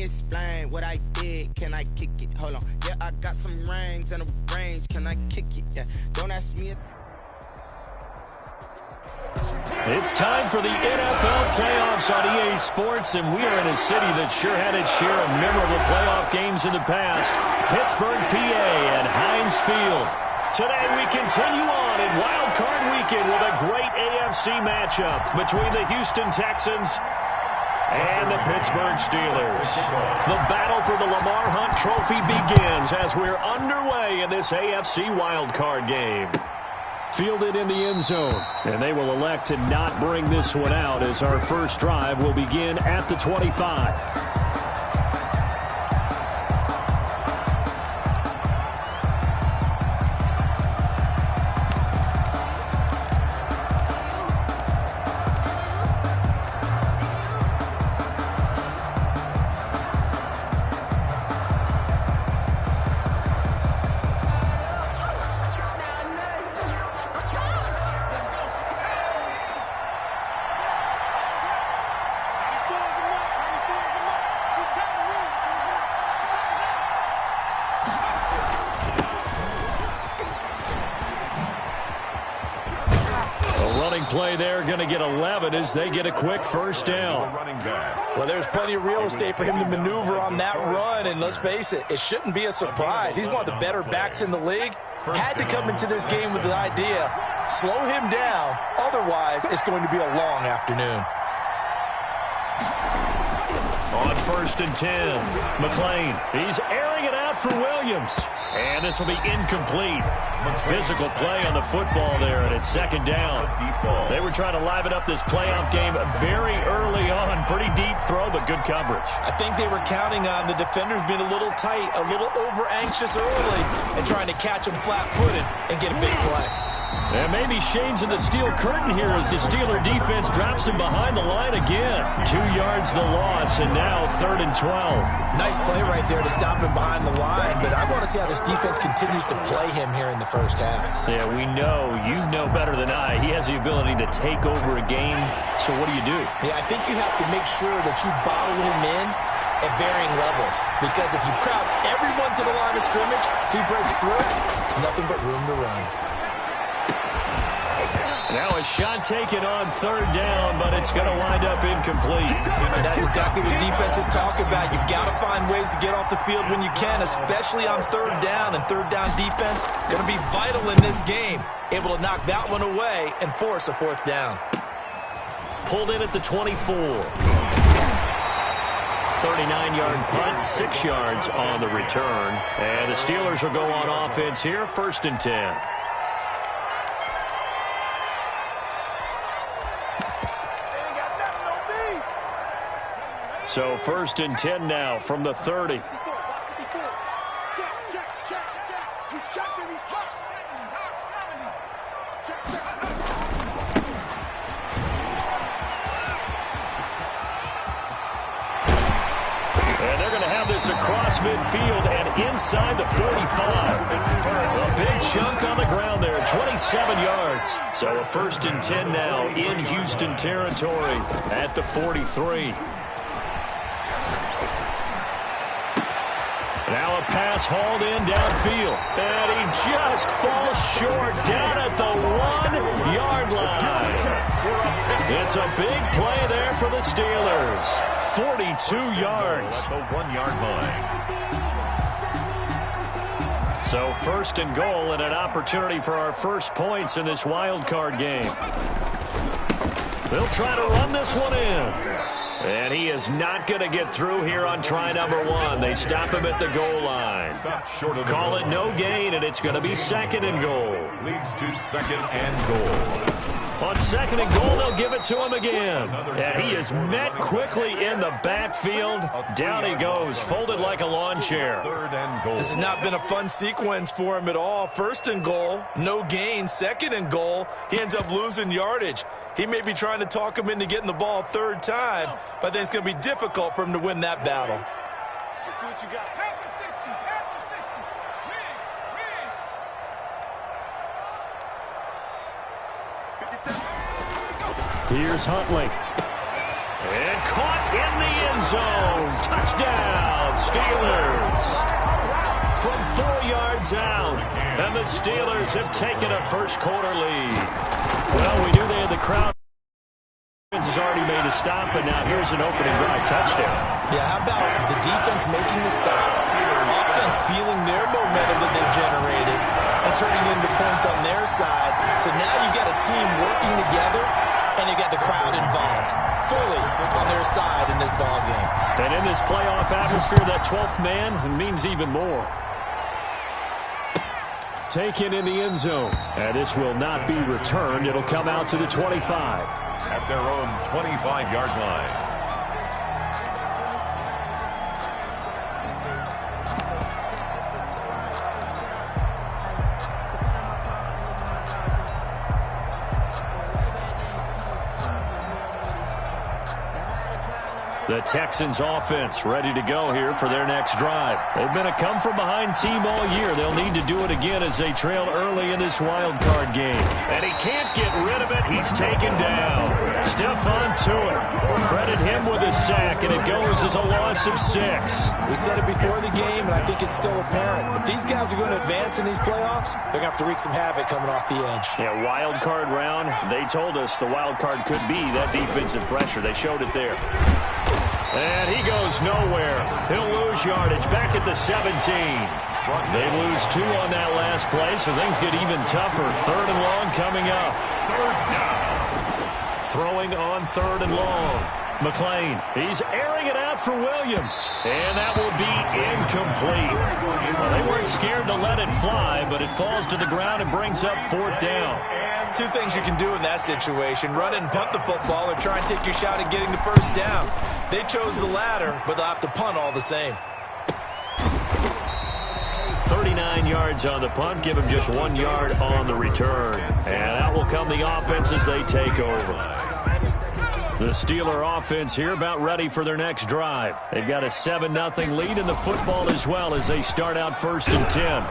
me explain what I did. Can I kick it? Hold on. Yeah, I got some rings and a range. Can I kick it? Yeah. Don't ask me. It's time for the NFL playoffs on EA Sports, and we are in a city that sure had its share of memorable playoff games in the past. Pittsburgh, PA, and Heinz Field. Today we continue on in Wild Card Weekend with a great AFC matchup between the Houston Texans and the Pittsburgh Steelers. The battle for the Lamar Hunt Trophy begins as we're underway in this AFC Wild Card game. Fielded in the end zone, and they will elect to not bring this one out as our first drive will begin at the 25. Play there, going to get 11 as they get a quick first down. Well, there's plenty of real estate for him to maneuver on that run, and let's face it, it shouldn't be a surprise. He's one of the better backs in the league. Had to come into this game with the idea, slow him down, otherwise it's going to be a long afternoon. On 1st and 10, McLean, he's airing it out for Williams. And this will be incomplete. Physical play on the football there, and it's second down. They were trying to liven up this playoff game very early on. Pretty deep throw, but good coverage. I think they were counting on the defenders being a little tight, a little over-anxious early, and trying to catch them flat-footed and get a big play. And maybe Shane's in the steel curtain here as the Steeler defense drops him behind the line again. 2 yards the loss, and now 3rd and 12. Nice play right there to stop him behind the line, but I want to see how this defense continues to play him here in the first half. Yeah, we know. You know better than I. He has the ability to take over a game, so what do you do? Yeah, I think you have to make sure that you bottle him in at varying levels, because if you crowd everyone to the line of scrimmage, if he breaks through, there's nothing but room to run. Now a shot taken on 3rd down, but it's going to wind up incomplete. And that's exactly what defenses talk about. You've got to find ways to get off the field when you can, especially on 3rd down. And 3rd down defense going to be vital in this game. Able to knock that one away and force a 4th down. Pulled in at the 24. 39-yard punt, 6 yards on the return. And the Steelers will go on offense here, 1st and 10. So 1st and 10 now from the 30. Check. He's checking. He's checking. Check. And they're going to have this across midfield and inside the 45. A big chunk on the ground there, 27 yards. So a 1st and 10 now in Houston territory at the 43. Now a pass hauled in downfield. And he just falls short down at the 1-yard line. It's a big play there for the Steelers. 42 yards. At the 1-yard line. So 1st and goal and an opportunity for our first points in this wild card game. They'll try to run this one in. And he is not going to get through here on try number 1. They stop him at the goal line. Call it no gain, and it's going to be 2nd and goal. Leads to 2nd and goal. On 2nd and goal, they'll give it to him again. And he is met quickly in the backfield. Down he goes, folded like a lawn chair. 3rd and goal. This has not been a fun sequence for him at all. 1st and goal, no gain. 2nd and goal, he ends up losing yardage. He may be trying to talk him into getting the ball 3rd time, but then it's going to be difficult for him to win that battle. Let's see what you got. Half the 60. Wins. Here's Huntley. And caught in the end end zone. Touchdown, Steelers. From 4 yards out, and the Steelers have taken a first-quarter lead. Well, we knew they had the crowd. Has already made a stop, and now here's an opening drive touchdown. Yeah, how about the defense making the stop, offense feeling their momentum that they've generated, and turning into points on their side. So now you've got a team working together, and you got the crowd involved fully on their side in this ball game. And in this playoff atmosphere, that 12th man means even more. Taken in the end zone, and this will not be returned. It'll come out to the 25. At their own 25-yard line. The Texans offense ready to go here for their next drive. They've been a come-from-behind team all year. They'll need to do it again as they trail early in this wild card game. And he can't get rid of it. He's taken down. Stephon Tuitt. Credit him with a sack, and it goes as a loss of 6. We said it before the game, and I think it's still apparent. If these guys are going to advance in these playoffs, they're going to have to wreak some havoc coming off the edge. Yeah, wild card round. They told us the wild card could be that defensive pressure. They showed it there. And he goes nowhere. He'll lose yardage back at the 17. They lose 2 on that last play, so things get even tougher. 3rd and long coming up. Throwing on 3rd and long. McLean, he's airing it out for Williams. And that will be incomplete. Well, they weren't scared to let it fly, but it falls to the ground and brings up 4th down. 2 things you can do in that situation: run and punt the football, or try and take your shot at getting the first down. They chose the latter, but they'll have to punt all the same. 39 yards on the punt, give him just 1 yard on the return. And out will come the offense as they take over. The Steeler offense here about ready for their next drive. They've got a 7-0 lead in the football as well as they start out 1st and 10.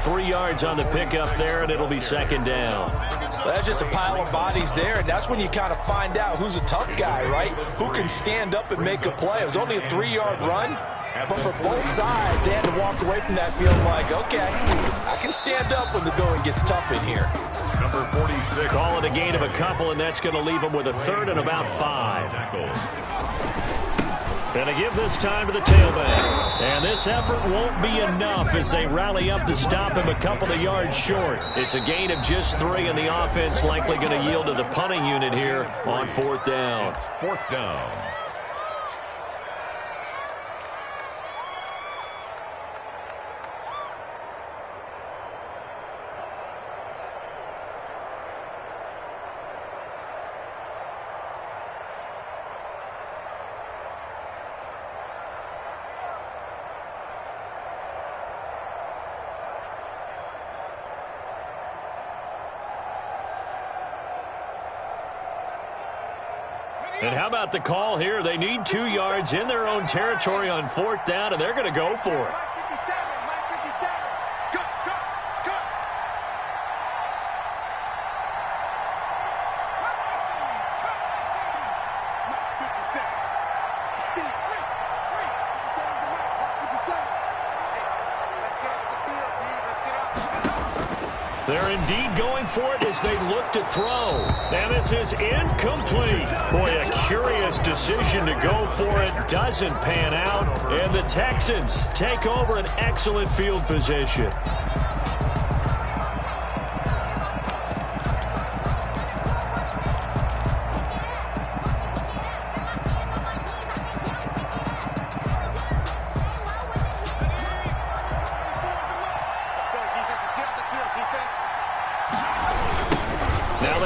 3 yards on the pickup there, and it'll be 2nd down. Well, that's just a pile of bodies there, and that's when you kind of find out who's a tough guy, right? Who can stand up and make a play. It was only a 3-yard run, but for both sides, they had to walk away from that feeling like, okay, I can stand up when the going gets tough in here. Number 46. Call it a gain of a couple, and that's going to leave them with a 3rd and about 5. And to give this time to the tailback. And this effort won't be enough as they rally up to stop him a couple of yards short. It's a gain of just 3, and the offense likely going to yield to the punting unit here on 4th down. It's 4th down. And how about the call here? They need 2 yards in their own territory on 4th down, and they're going to go for it. They're indeed going for it as they look to throw. And this is incomplete. Boy, a curious decision to go for it. Doesn't pan out. And the Texans take over an excellent field position.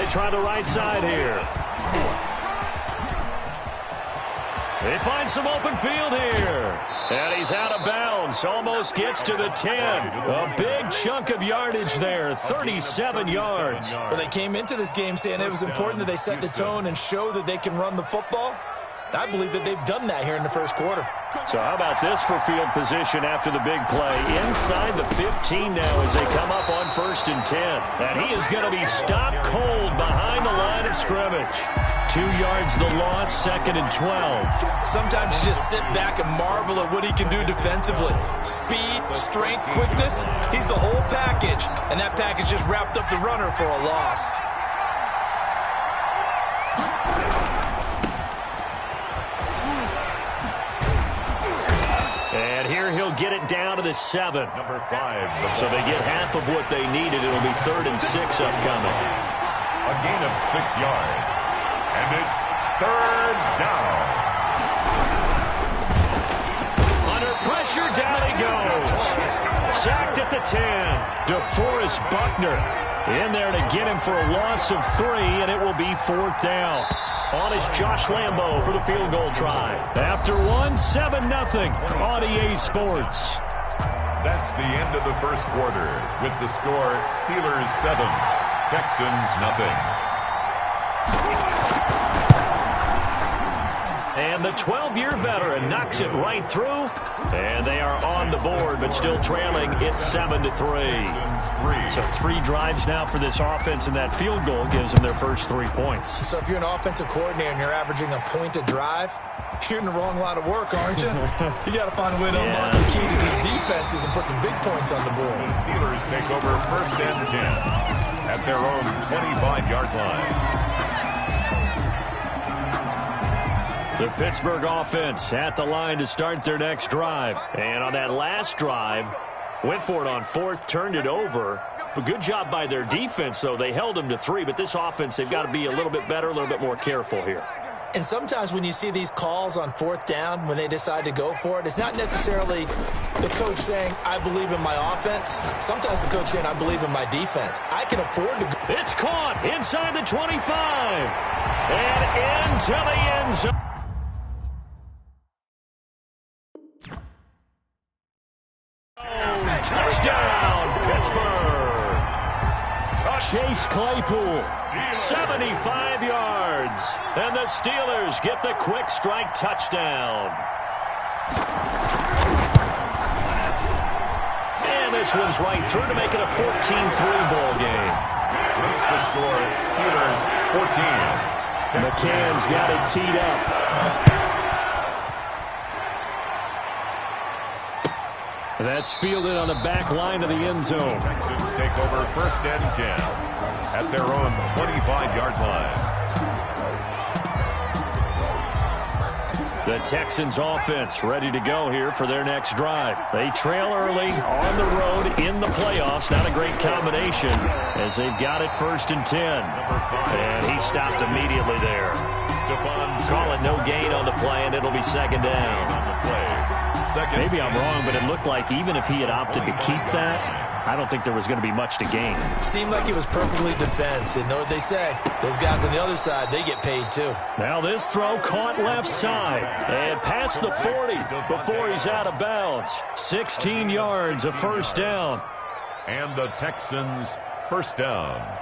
Try the right side here. They find some open field here. And he's out of bounds. Almost gets to the 10. A big chunk of yardage there. 37 yards. Well, they came into this game saying it was important that they set the tone and show that they can run the football. I believe that they've done that here in the 1st quarter. So how about this for field position after the big play? Inside the 15 now as they come up on 1st and 10. And he is going to be stopped cold behind the line of scrimmage. 2 yards the loss, 2nd and 12. Sometimes you just sit back and marvel at what he can do defensively. Speed, strength, quickness, he's the whole package. And that package just wrapped up the runner for a loss. And here he'll get it down to the 7. Number 5. So they get half of what they needed. It'll be 3rd and 6 upcoming. A gain of 6 yards. And it's 3rd down. Under pressure, down he goes. Sacked at the 10. DeForest Buckner in there to get him for a loss of 3, and it will be 4th down. On is Josh Lambo for the field goal try. After 1, 7-0 on EA Sports. That's the end of the first quarter. With the score, Steelers 7, Texans nothing. And the 12-year veteran knocks it right through. And they are on the board, but still trailing. It's 7-3. So 3 drives now for this offense, and that field goal gives them their first 3 points. So if you're an offensive coordinator and you're averaging a point a drive, you're in the wrong line of work, aren't you? You got to find a way to unlock the key to these defenses and put some big points on the board. The Steelers take over 1st and 10 at their own 25-yard line. The Pittsburgh offense at the line to start their next drive. And on that last drive, went for it on 4th, turned it over. But good job by their defense, though. They held them to 3, but this offense, they've got to be a little bit better, a little bit more careful here. And sometimes when you see these calls on 4th down, when they decide to go for it, it's not necessarily the coach saying, I believe in my offense. Sometimes the coach saying, I believe in my defense. I can afford to go. It's caught inside the 25 and into the end zone. Touchdown, Pittsburgh. Chase Claypool, 75 yards. And the Steelers get the quick strike touchdown. And this one's right through to make it a 14-3 ball game. Makes the score, Steelers 14. McCann's got it teed up. That's fielded on the back line of the end zone. Texans take over 1st and 10 at their own 25-yard line. The Texans offense ready to go here for their next drive. They trail early on the road in the playoffs. Not a great combination as they've got it 1st and 10. And he stopped immediately there. Call it no gain on the play, and it'll be 2nd down. On the play. Maybe I'm wrong, but it looked like even if he had opted to keep that, I don't think there was going to be much to gain. Seemed like it was perfectly defense. And know what they say? Those guys on the other side, they get paid too. Now this throw caught left side and past the 40 before he's out of bounds. 16 yards, a 1st down. And the Texans 1st down.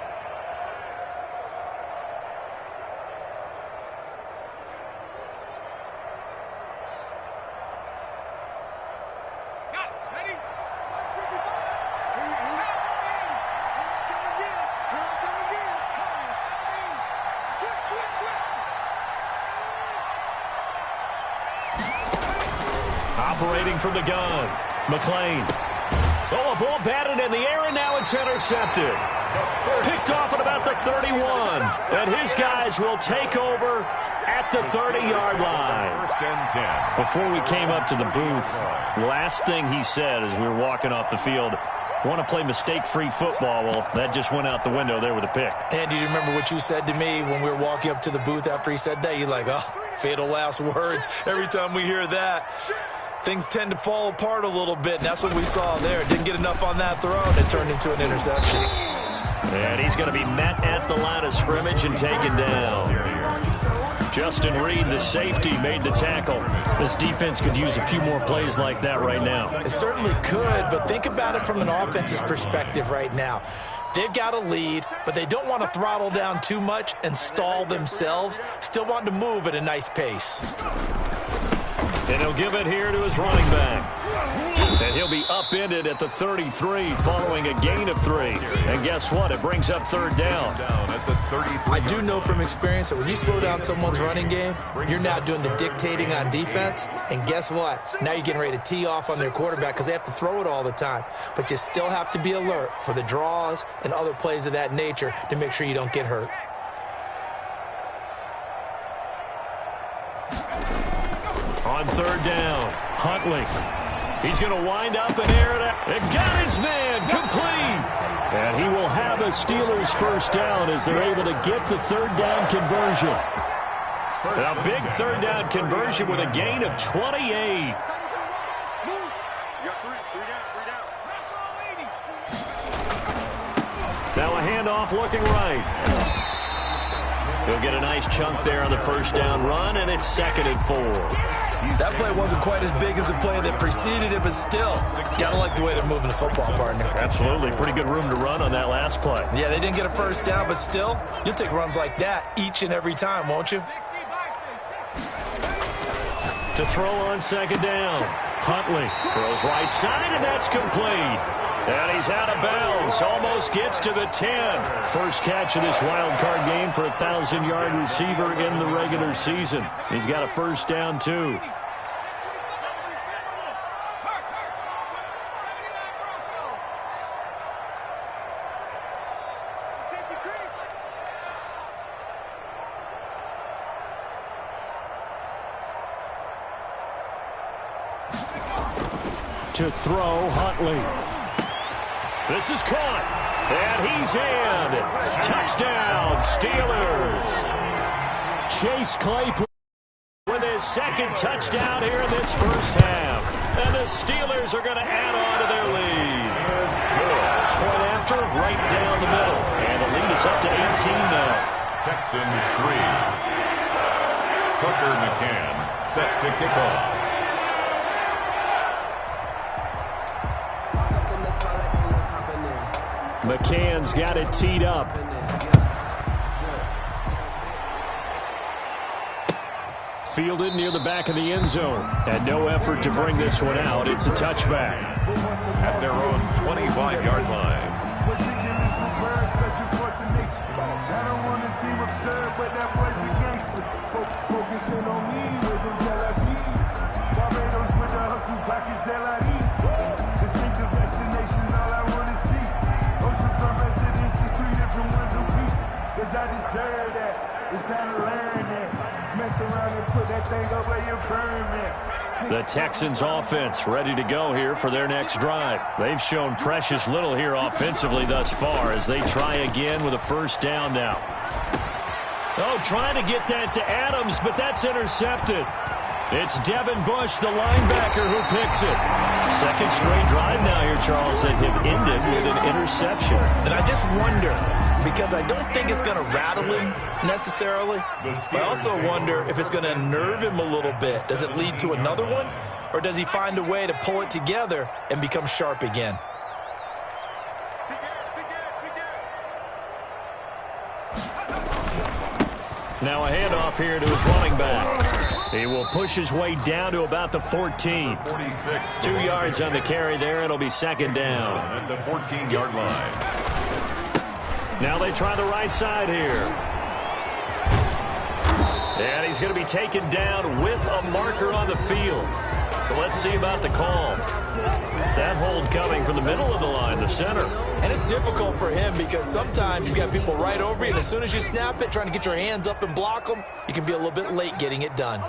Operating from the gun, McLean. Oh, a ball batted in the air, and now it's intercepted. Picked off at about the 31, and his guys will take over at the 30-yard line. 1st and 10. Before we came up to the booth, last thing he said as we were walking off the field, want to play mistake-free football. Well, that just went out the window there with a pick. And do you remember what you said to me when we were walking up to the booth after he said that? You're like, oh, fatal last words. Every time we hear that, things tend to fall apart a little bit, and that's what we saw there. Didn't get enough on that throw, and it turned into an interception. And he's going to be met at the line of scrimmage and taken down. Justin Reed, the safety, made the tackle. This defense could use a few more plays like that right now. It certainly could, but think about it from an offense's perspective right now. They've got a lead, but they don't want to throttle down too much and stall themselves. Still want to move at a nice pace. And he'll give it here to his running back. And he'll be upended at the 33 following a gain of 3. And guess what? It brings up third down. At the 33. I do know from experience that when you slow down someone's running game, you're now doing the dictating on defense. And guess what? Now you're getting ready to tee off on their quarterback because they have to throw it all the time. But you still have to be alert for the draws and other plays of that nature to make sure you don't get hurt. On third down, Huntley. He's going to wind up and air it out. And got his man complete. And he will have a Steelers first down as they're able to get the third down conversion. A big third down conversion with a gain of 28. Now a handoff looking right. He'll get a nice chunk there on the first down run, and it's 2nd and 4. That play wasn't quite as big as the play that preceded it, but still, gotta like the way they're moving the football, partner. Absolutely. Pretty good room to run on that last play. Yeah, they didn't get a first down, but still, you'll take runs like that each and every time, won't you? To throw on 2nd down. Huntley throws right side, and that's complete. And he's out of bounds. Almost gets to the 10. First catch of this wild card game for a 1,000-yard receiver in the regular season. He's got a first down, too. To throw, Huntley. This is caught, and he's in. Touchdown, Steelers. Chase Claypool with his second touchdown here in this first half. And the Steelers are going to add on to their lead. Point after, right down the middle. And the lead is up to 18 now. Texans 3. Tucker McCann set to kick off. McCann's got it teed up. Fielded near the back of the end zone. And no effort to bring this one out. It's a touchback. At their own 25-yard line. I deserve that. It's time to learn that. Mess around and put that thing up where you're permanent. The Texans offense ready to go here for their next drive. They've shown precious little here offensively thus far as they try again with a first down now. Oh, trying to get that to Adams, but that's intercepted. It's Devin Bush, the linebacker, who picks it. Second straight drive now here, Charles, that have ended with an interception. And I just wonder, because I don't think it's going to rattle him necessarily, but I also wonder if it's going to unnerve him a little bit. Does it lead to another one, or does he find a way to pull it together and become sharp again? Now a handoff here to his running back. He will push his way down to about the 14. 46. 2 yards on the carry there. It'll be second down. At the 14-yard line. Now they try the right side here. And he's going to be taken down with a marker on the field. So let's see about the call. That hold coming from the middle of the line, the center. And it's difficult for him because sometimes you've got people right over you, and as soon as you snap it, trying to get your hands up and block them, you can be a little bit late getting it done.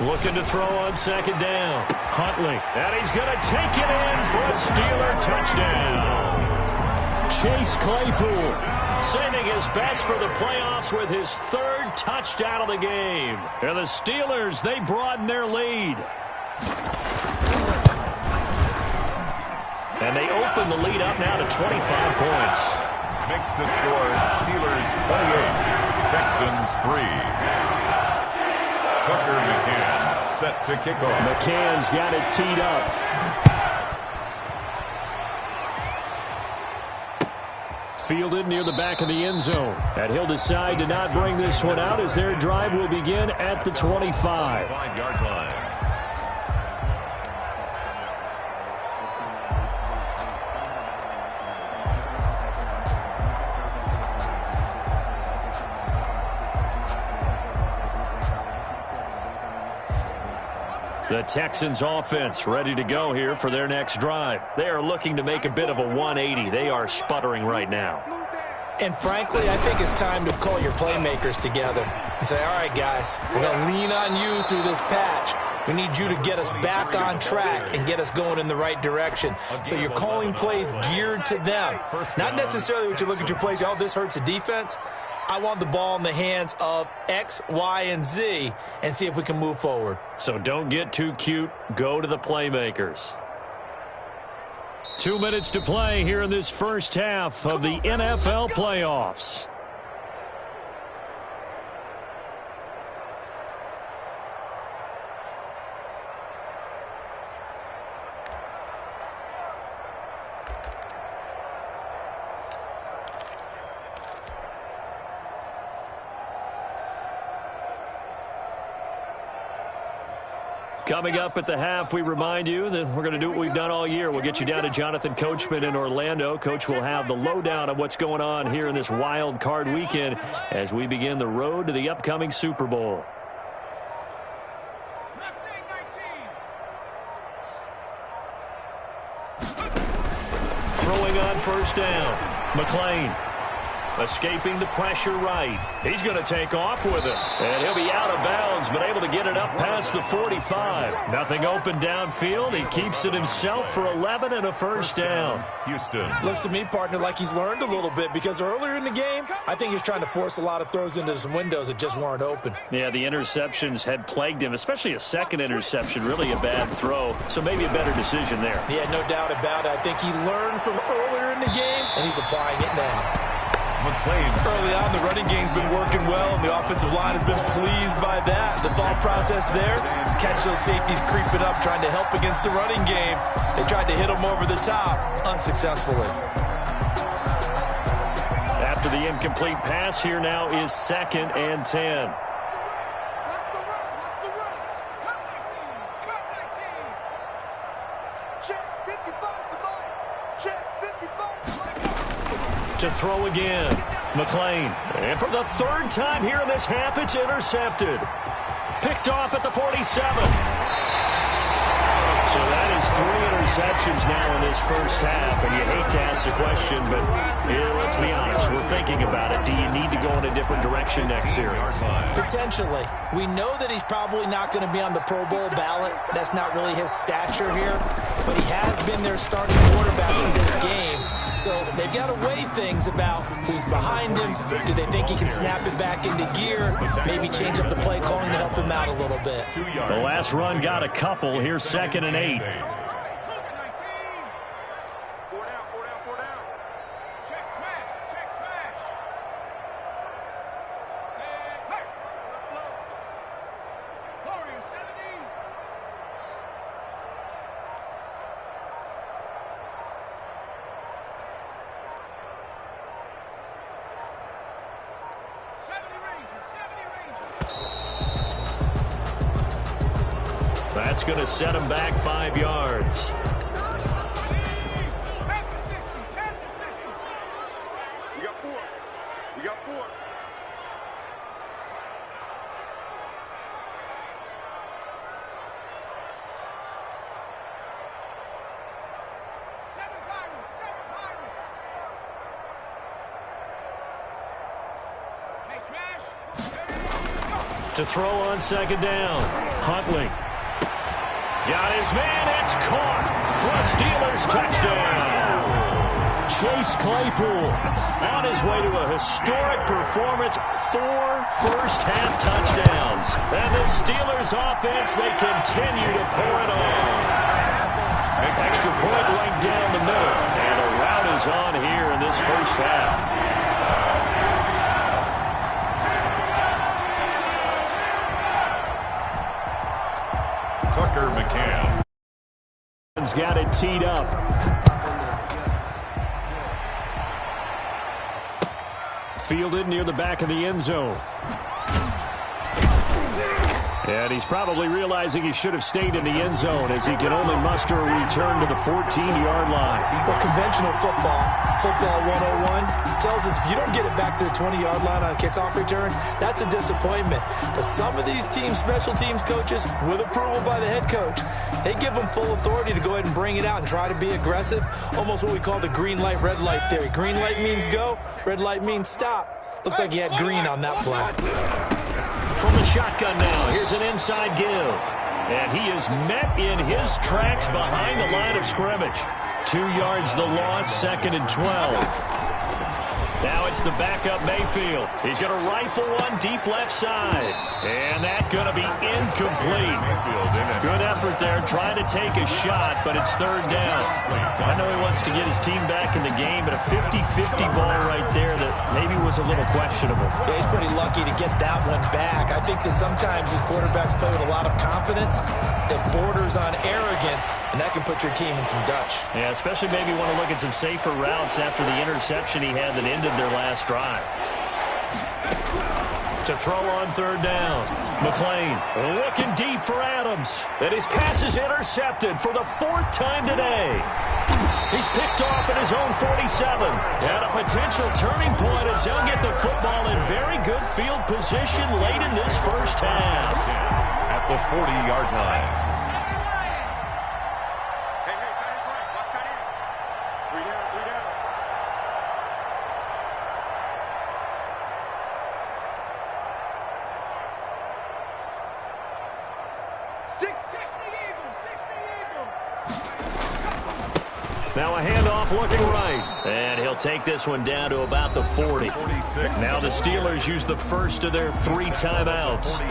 Looking to throw on second down. Huntley. And he's going to take it in for a Steeler touchdown. Chase Claypool saving his best for the playoffs with his third touchdown of the game. And the Steelers, they broaden their lead. And they open the lead up now to 25 points. Makes the score Steelers 28, Texans 3. Tucker McCann set to kick off. McCann's got it teed up. fielded near the back of the end zone. And he'll decide to not bring this one out as their drive will begin at the 25. 5-yard line. The Texans offense ready to go here for their next drive. They are looking to make a bit of a 180. They are sputtering right now. And frankly, I think it's time to call your playmakers together and say, all right, guys, we're going to lean on you through this patch. We need you to get us back on track and get us going in the right direction. So you're calling plays geared to them. Not necessarily what you look at your plays, oh, this hurts the defense. I want the ball in the hands of X, Y, and Z and see if we can move forward. So don't get too cute. Go to the playmakers. 2 minutes to play here in this first half of the NFL playoffs. Coming up at the half, we remind you that we're going to do what we've done all year. We'll get you down to Jonathan Coachman in Orlando. Coach will have the lowdown of what's going on here in this wild card weekend as we begin the road to the upcoming Super Bowl. Throwing on first down, McClain. Escaping the pressure right. He's going to take off with it. And he'll be out of bounds, but able to get it up past the 45. Nothing open downfield. He keeps it himself for 11 and a first down. Houston. Looks to me, partner, like he's learned a little bit because earlier in the game, I think he was trying to force a lot of throws into some windows that just weren't open. Yeah, the interceptions had plagued him, especially a second interception. Really a bad throw, so maybe a better decision there. Yeah, no doubt about it. I think he learned from earlier in the game, and he's applying it now. McClain. Early on, the running game's been working well, and the offensive line has been pleased by that. The thought process there, catch those safeties creeping up, trying to help against the running game. They tried to hit them over the top, unsuccessfully. After the incomplete pass, here now is 2nd and 10. To throw again, McClain. And for the third time here in this half, it's intercepted. Picked off at the 47. So that is 3 interceptions now in this first half. And you hate to ask the question, but let's be honest, we're thinking about it. Do you need to go in a different direction next series? Potentially. We know that he's probably not going to be on the Pro Bowl ballot. That's not really his stature here. But he has been their starting quarterback for this game. So they've got to weigh things about who's behind him. Do they think he can snap it back into gear? Maybe change up the play calling to help him out a little bit. The last run got a couple. Here's 2nd and 8. That's going to set him back 5 yards. We got 4. We got 4. To throw on 2nd down, Huntley. Got his man, it's caught for a Steelers touchdown. Chase Claypool on his way to a historic performance, 4 first-half touchdowns. And the Steelers offense, they continue to pour it on. Extra point right down the middle, and a rout is on here in this first half. Tucker McCann. Got it teed up. fielded near the back of the end zone. And he's probably realizing he should have stayed in the end zone as he can only muster a return to the 14-yard line. Well, conventional football 101, tells us if you don't get it back to the 20-yard line on a kickoff return, that's a disappointment. But some of these special teams coaches, with approval by the head coach, they give them full authority to go ahead and bring it out and try to be aggressive, almost what we call the green light, red light theory. Green light means go, red light means stop. Looks like he had green on that play. From the shotgun now, here's an inside give. And he is met in his tracks behind the line of scrimmage. 2 yards the loss, 2nd and 12. Now it's the backup Mayfield. He's going to rifle one deep left side. And that's going to be incomplete. Good effort there, trying to take a shot, but it's 3rd down. I know he wants to get his team back in the game, but a 50-50 ball right there that maybe was a little questionable. Yeah, he's pretty lucky to get that one back. I think that sometimes his quarterbacks play with a lot of confidence that borders on arrogance, and that can put your team in some Dutch. Yeah, especially maybe want to look at some safer routes after the interception he had that ended their last drive. To throw on 3rd down. McLean looking deep for Adams. And his pass is intercepted for the 4th time today. He's picked off at his own 47. And a potential turning point as he'll get the football in very good field position late in this first half. At the 40-yard line. Now a handoff looking right. And he'll take this one down to about the 40. Now the Steelers use the first of their 3 timeouts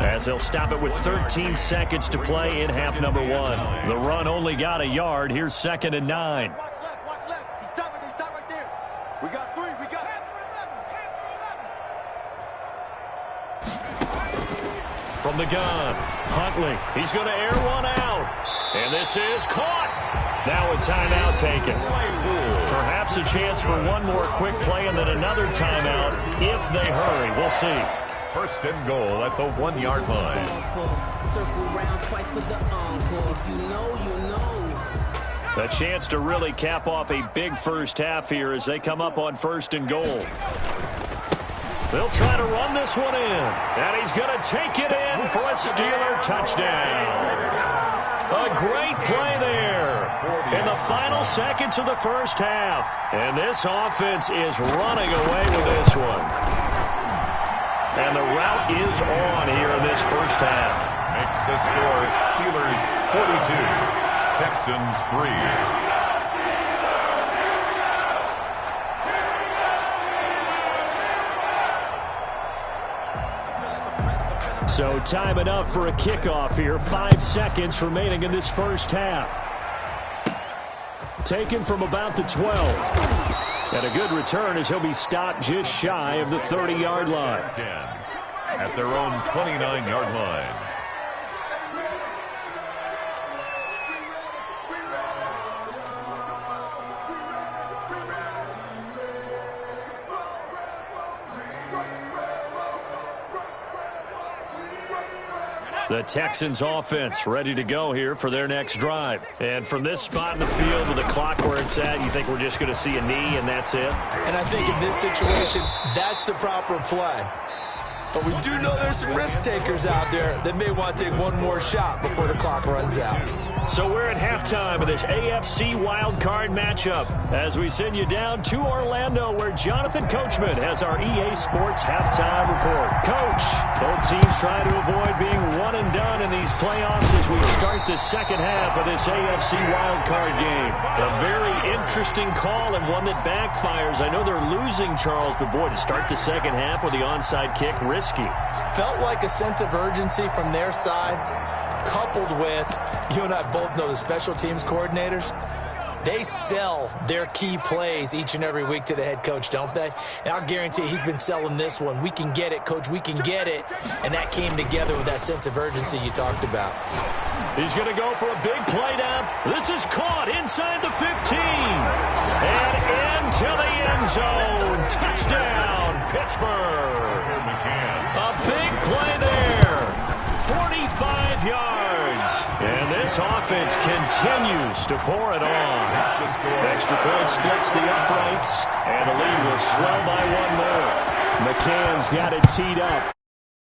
as they'll stop it with 13 seconds to play in half number 1. The run only got a yard. Here's 2nd and 9. Watch left. He's stopped right there. We got 3. We got From the gun, Huntley. He's going to air one out. And this is caught. Now a timeout taken. Perhaps a chance for one more quick play and then another timeout if they hurry. We'll see. 1st and goal at the 1-yard line. A chance to really cap off a big first half here as they come up on 1st and goal. They'll try to run this one in. And he's going to take it in for a Steeler touchdown. A great play there in the final seconds of the first half. And this offense is running away with this one. And the route is on here in this first half. Makes the score Steelers 42, Texans 3. So time enough for a kickoff here. 5 seconds remaining in this first half. Taken from about the 12. And a good return as he'll be stopped just shy of the 30-yard line. At their own 29-yard line. The Texans offense ready to go here for their next drive. And from this spot in the field with the clock where it's at, you think we're just going to see a knee and that's it? And I think in this situation, that's the proper play. But we do know there's some risk takers out there that may want to take one more shot before the clock runs out. So we're at halftime of this AFC wildcard matchup as we send you down to Orlando where Jonathan Coachman has our EA Sports halftime report. Coach, both teams trying to avoid being one and done in these playoffs as we start the second half of this AFC wildcard game. A very interesting call and one that backfires. I know they're losing, Charles, but boy, to start the second half with the onside kick, risky. Felt like a sense of urgency from their side, coupled with, you and I both know the special teams coordinators, they sell their key plays each and every week to the head coach, don't they? And I'll guarantee he's been selling this one. We can get it, coach, we can get it. And that came together with that sense of urgency you talked about. He's going to go for a big play down. This is caught inside the 15. And into the end zone. Touchdown, Pittsburgh. A big play there. 45 yards. And this offense continues to pour it on. Extra point splits the uprights. And the lead will swell by one more. McCann's got it teed up.